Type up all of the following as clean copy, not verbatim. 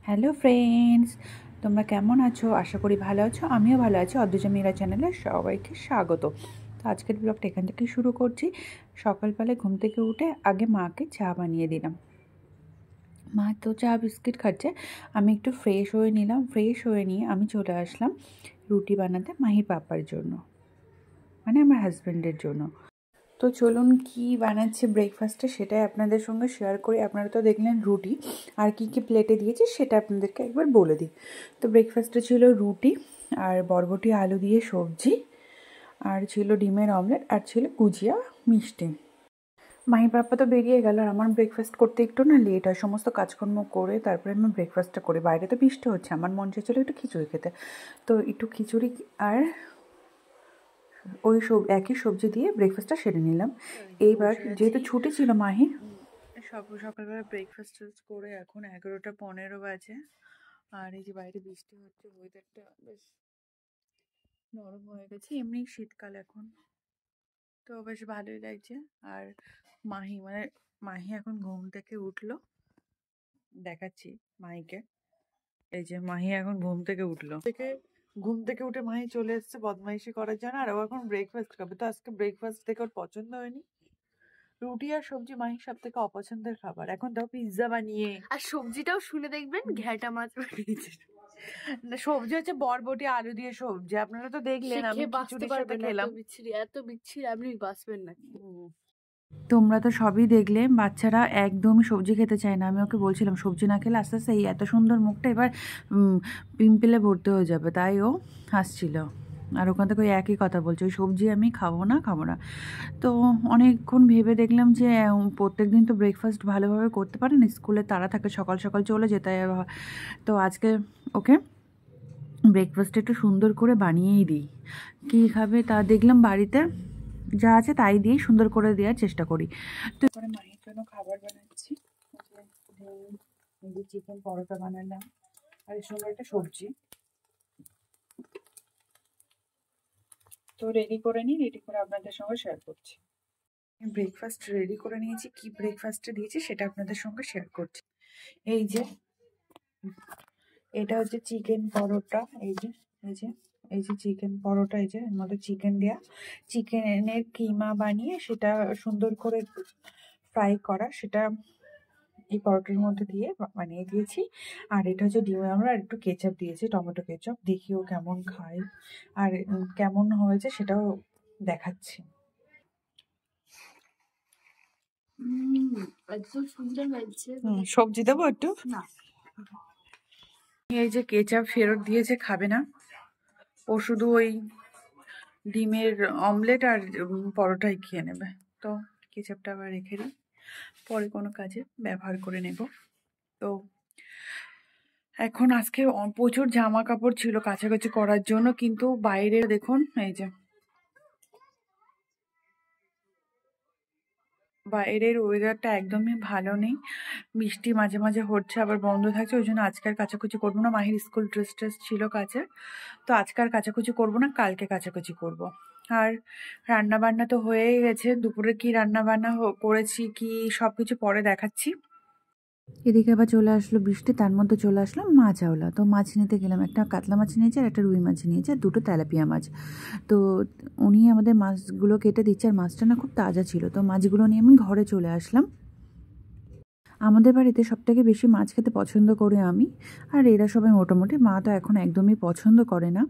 Hello friends, তোমরা কেমন আছো? আশা করি ভালো আছো। আমিও ভালো আছি। অদ্রিজা মীরা চ্যানেলে সবাইকে স্বাগত। তো আজকের ব্লগটা এখান থেকে শুরু করছি। সকালবেলায় ঘুম থেকে উঠে আগে মাকে চা বানিয়ে দিলাম। মা তো চা বিস্কিট খাচ্ছে, আমি একটু ফ্রেশ হয়ে নিলাম। ফ্রেশ হয়ে নিয়ে আমি চলে আসলাম রুটি বানাতে মাহির পাপার জন্য, মানে আমার হাজব্যান্ডের জন্য। তো চলুন কি বানাচ্ছে ব্রেকফাস্টে সেটাই আপনাদের সঙ্গে শেয়ার করি। আপনারা তো দেখলেন রুটি, আর কি কি প্লেটে দিয়েছি সেটা আপনাদেরকে একবার বলে দিই। তো ব্রেকফাস্টে ছিল রুটি আর বরবটি আলু দিয়ে সবজি, আর ছিল ডিমের অমলেট, আর ছিল গুজিয়া মিষ্টি। মাহি পাপা তো বেরিয়ে গেল, আর আমার ব্রেকফাস্ট করতে একটু না লেট হয়। সমস্ত কাজকর্ম করে তারপরে আমি ব্রেকফাস্টটা করি। বাইরে তো বৃষ্টি হচ্ছে, আমার মন চেয়েছিল একটু খিচুড়ি খেতে, তো একটু খিচুড়ি আর ওই সব একই সবজি দিয়ে ব্রেকফাস্টটা সেরে নিলাম। এইবার যেহেতু ছুটি ছিল মাহির, সকালবেলা ব্রেকফাস্ট করে এখন 11:15 বাজে। আর এই যে বাইরে বৃষ্টি হচ্ছে, ওয়েদারটা বেশ নরম হয়ে গেছে। এমনি শীতকাল এখন, তো বেশ ভালোই লাগছে। আর মাহি এখন ঘুম থেকে উঠলো, দেখাচ্ছি মাহিকে। এই যে মাহি এখন ঘুম থেকে উঠলো, ঘুম থেকে উঠে মাহি চলে এসেছে বদমাইশি করার জন্য, আর ও এখন ব্রেকফাস্ট খাবে। তো আজকে ব্রেকফাস্ট থেকে ওর পছন্দ হয়নি। রুটি আর সবজি মাহির সব থেকে অপছন্দের খাবার। এখন তাও পিৎজা বানিয়ে, আর সবজিটাও শুনে দেখবেন ঘ্যাটা মাছ বানিয়েছে। না, সবজি হচ্ছে বরবটি আলু দিয়ে সবজি। আপনারা তো দেখলেন আমি খিচুড়ির সাথে খেলাম। এত বিচ্ছিরি আপনি বাঁচবেন না। তোমরা তো সবই দেখলে, বাচ্চারা একদমই সবজি খেতে চায় না। আমি ওকে বলছিলাম সবজি না খেলে আস্তে আস্তে এই এত সুন্দর মুখটা এবার পিম্পলে ভর্তি হয়ে যাবে, তাই ও হাসছিল। আর ওখান থেকে ওই একই কথা বলছে, ওই সবজি আমি খাবো না খাবো না। তো অনেকক্ষণ ভেবে দেখলাম যে প্রত্যেক দিন তো ব্রেকফাস্ট ভালোভাবে করতে পারে না, স্কুলে তাড়া থাকে, সকাল সকাল চলে যেতে হয়। তো আজকে ওকে ব্রেকফাস্ট একটু সুন্দর করে বানিয়েই দিই। কী খাবে তা দেখলাম, বাড়িতে যা আছে তাই দিয়েই সুন্দর করে দেওয়ার চেষ্টা করি। তো এরপরে মায়ের জন্য খাবার বানাচ্ছি। চিকেন পরোটা বানালাম, আর এর সঙ্গে একটা সবজি। তো রেডি করে নিই, রেডি করে আপনাদের সঙ্গে শেয়ার করছি। ব্রেকফাস্ট রেডি করে নিয়েছি, কি ব্রেকফাস্টে দিয়েছি সেটা আপনাদের সঙ্গে শেয়ার করছি। এই যে এটা হচ্ছে চিকেন পরোটা। এই যে এই যে এই যে চিকেন পরোটা, এই যে এর মধ্যে চিকেন দেয়া, চিকেনের কিমা বানিয়ে সেটা সুন্দর করে ফ্রাই করা, সেটা এই পরোটার মধ্যে দিয়ে বানিয়ে দিয়েছি। আর এটা হচ্ছে ডিম আমরা একটু কেচাপ দিয়েছি, টমেটো কেচাপ। দেখিও কেমন খাই আর কেমন হয়েছে সেটাও দেখাচ্ছি। একদম সুন্দর লাগছে। সবজি দেবো একটু না, এই যে কেচাপ ফেরত দিয়েছে, খাবে না ও, শুধু ওই ডিমের অমলেট আর পরোটাই খেয়ে নেবে। তো কেচাপটা আবার রেখে দিই, পরে কোনো কাজে ব্যবহার করে নেব। তো এখন আজকে প্রচুর জামা কাপড় ছিল কাছাকাছি করার জন্য, কিন্তু বাইরে দেখুন এই যে বাইরের ওয়েদারটা একদমই ভালো নেই। বৃষ্টি মাঝে মাঝে হচ্ছে, আবার বন্ধ থাকছে। ওই জন্য আজকাল কাচাকুচি করবো না। মাহির স্কুল ড্রেস ছিল কাছে, তো আজকাল কাচাকুচি করবো না, কালকে কাচাকুচি করব। আর রান্না বান্না তো হয়েই গেছে। দুপুরে কি রান্না বান্না করেছি কি সব কিছু পরে দেখাচ্ছি। এদিকে আবার চলে আসলো বৃষ্টি, তার মধ্যে চলে আসলাম মাছ আওলা। তো মাছ নিতে গেলাম, একটা কাতলা মাছ নিয়েছে আর একটা রুই মাছ নিয়েছে, আর দুটো তেলাপিয়া মাছ। তো উনি আমাদের মাছগুলো কেটে দিচ্ছে, আর মাছটা না খুব তাজা ছিল। তো মাছগুলো নিয়ে আমি ঘরে চলে আসলাম। আমাদের বাড়িতে সবথেকে বেশি মাছ খেতে পছন্দ করি আমি, আর এরা সবাই মোটামুটি। মা তো এখন একদমই পছন্দ করে না।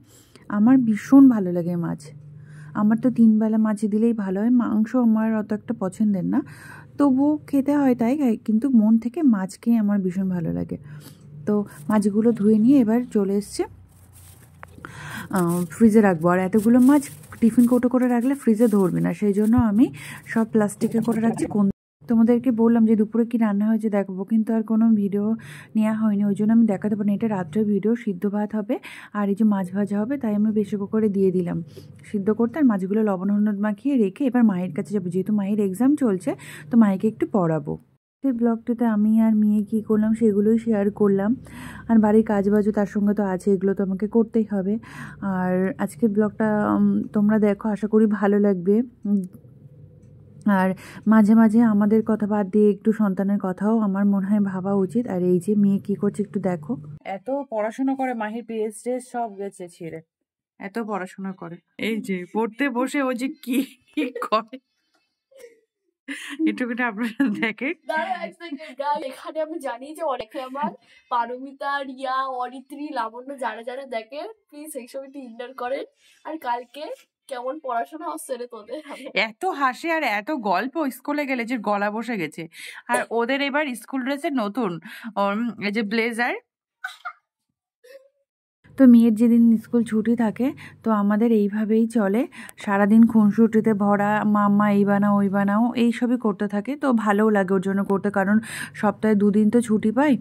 আমার ভীষণ ভালো লাগে মাছ। আমার তো 3 বেলা মাছ দিলেই ভালো হয়। মাংস আমার অত একটা পছন্দের না, তবুও খেতে হয় তাই খাই, কিন্তু মন থেকে মাছ খেয়ে আমার ভীষণ ভালো লাগে। তো মাছগুলো ধুয়ে নিয়ে এবার চলে এসছে ফ্রিজে রাখবো। আর এতগুলো মাছ টিফিন কৌটো করে রাখলে ফ্রিজে ধরবে না, সেই জন্য আমি সব প্লাস্টিকে করে রাখছি। তোমাদেরকে বললাম যে দুপুরে কি রান্না হয়েছে দেখাবো, কিন্তু আর কোনো ভিডিও নেওয়া হয়নি, ওই জন্য আমি দেখাতে পারিনি। এটা রাত্রের ভিডিও। সিদ্ধ ভাত হবে আর এই যে মাছ ভাজা হবে, তাই আমি বেশি করে দিয়ে দিলাম সিদ্ধ করতে। আর মাছগুলো লবণ হলুদ মাখিয়ে রেখে এবার মায়ের কাছে যাবো, যেহেতু মায়ের এক্সাম চলছে, তো মায়েকে একটু পড়াবো। সেই ব্লগটিতে আমি আর মেয়ে কী করলাম সেগুলোই শেয়ার করলাম। আর বাড়ির কাজবাজও তার সঙ্গে তো আছে, এগুলো তো আমাকে করতেই হবে। আর আজকের ব্লগটা তোমরা দেখো, আশা করি ভালো লাগবে। আর মাঝে মাঝে আমাদের কথা বাদ দিয়ে একটু সন্তানের কথাও আমার মনে হয় ভাবা উচিত। আর এই যে মেয়ে কি করছে একটু দেখো, এত পড়াশোনা করে, মাহির পিএস সব গেছে ছিঁড়ে, এত পড়াশোনা করে। এই যে পড়তে বসে ও যে কি কি করে এটুকুটা আপনারা দেখেন। এখানে আমি জানি যে অনেকে আমার পারমিতা, রিয়া, অরিত্রী, লাবণ্য যারা যারা দেখে প্লিজ এই সব একটু ইগনোর করেন। আর কালকে কেমন পড়াশোনা হচ্ছে রে তোদের? এত হাসি আর এত গল্প স্কুলে গেলে যে গলা বসে গেছে। আর ওদের এবার স্কুল ড্রেসে নতুন এই যে ব্লেজার। তো মেয়ের যেদিন স্কুল ছুটি থাকে তো আমাদের এইভাবেই চলে, সারাদিন খুনসুটিতে ভরা, মাম্মা এই বানাও ওই বানাও এইসবই করতে থাকে। তো ভালোও লাগে ওর জন্য করতে, কারণ সপ্তাহে 2 দিন তো ছুটি পাই।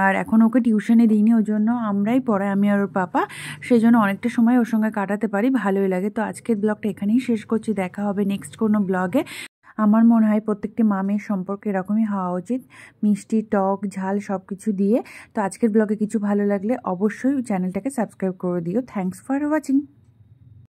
আর এখন ওকে টিউশনে দিইনি, ওর জন্য আমরাই পড়াই, আমি আর ওর পাপা, সেই জন্য অনেকটা সময় ওর সঙ্গে কাটাতে পারি, ভালোই লাগে। তো আজকের ব্লগটা এখানেই শেষ করছি, দেখা হবে নেক্সট কোনো ব্লগে। আমার মনে হয় প্রত্যেকটি মা মেয়ের সম্পর্ক এরকমই হওয়া উচিত, মিষ্টি টক ঝাল সব কিছু দিয়ে। তো আজকের ব্লগে কিছু ভালো লাগলে অবশ্যই চ্যানেলটাকে সাবস্ক্রাইব করে দিও। Thanks for watching.